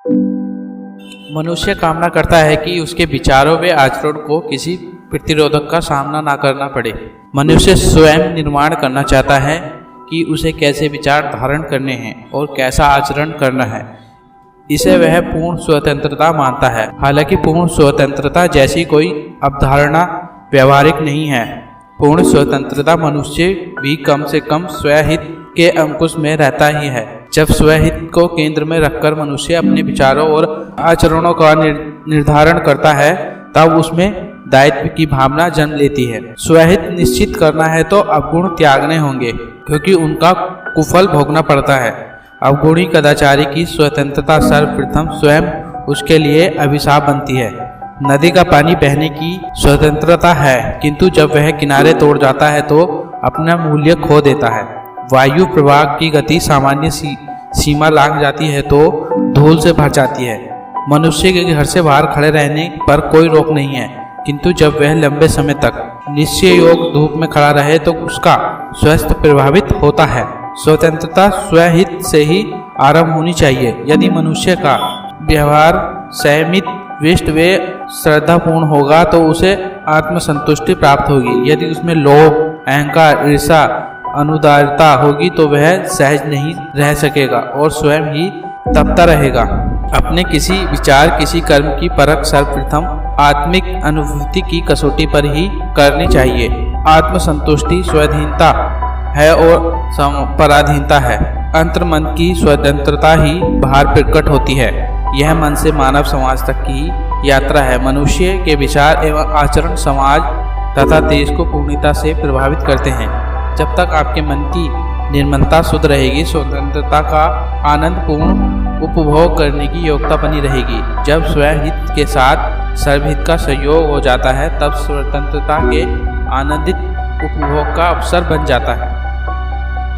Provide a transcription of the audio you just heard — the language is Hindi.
मनुष्य कामना करता है कि उसके विचारों व आचरण को किसी प्रतिरोधक का सामना ना करना पड़े। मनुष्य स्वयं निर्माण करना चाहता है कि उसे कैसे विचार धारण करने हैं और कैसा आचरण करना है। इसे वह पूर्ण स्वतंत्रता मानता है। हालांकि पूर्ण स्वतंत्रता जैसी कोई अवधारणा व्यवहारिक नहीं है। पूर्ण स्वतंत्रता मनुष्य भी कम से कम स्वहित के अंकुश में रहता ही है। जब स्वहित को केंद्र में रखकर मनुष्य अपने विचारों और आचरणों का निर्धारण करता है, तब उसमें दायित्व की भावना जन्म लेती है। स्वहित निश्चित करना है तो अवगुण त्यागने होंगे, क्योंकि उनका कुफल भोगना पड़ता है। अवगुणी कदाचारी की स्वतंत्रता सर्वप्रथम स्वयं उसके लिए अभिशाप बनती है। नदी का पानी बहने की स्वतंत्रता है, किंतु जब वह किनारे तोड़ जाता है तो अपना मूल्य खो देता है। वायु प्रवाह की गति सामान्य सीमा लांघ जाती है तो धूल से भर जाती है। मनुष्य के घर से बाहर खड़े रहने पर कोई रोक नहीं है, किंतु जब वह लंबे समय तक निश्चय योग धूप में खड़ा रहे तो उसका स्वास्थ्य प्रभावित होता है। स्वतंत्रता स्वहित से ही आरंभ होनी चाहिए। यदि मनुष्य का व्यवहार संयमित, विष्ट व श्रद्धापूर्ण होगा तो उसे आत्मसंतुष्टि प्राप्त होगी। यदि उसमें लोभ, अहंकार, ईर्ष्या, अनुदारता होगी तो वह सहज नहीं रह सकेगा और स्वयं ही तपता रहेगा। अपने किसी विचार, किसी कर्म की परख सर्वप्रथम आत्मिक अनुभूति की कसौटी पर ही करनी चाहिए। आत्मसंतुष्टि स्वाधीनता है और पराधीनता है। अंतर्मन की स्वतंत्रता ही बाहर प्रकट होती है। यह मन से मानव समाज तक की यात्रा है। मनुष्य के विचार एवं आचरण समाज तथा देश को पूर्णता से प्रभावित करते हैं। जब तक आपके मन की निर्मलता शुद्ध रहेगी, स्वतंत्रता का आनंद पूर्ण उपभोग करने की योग्यता बनी रहेगी। जब स्वहित के साथ सर्वहित का सहयोग हो जाता है, तब स्वतंत्रता के आनंदित उपभोग का अवसर बन जाता है।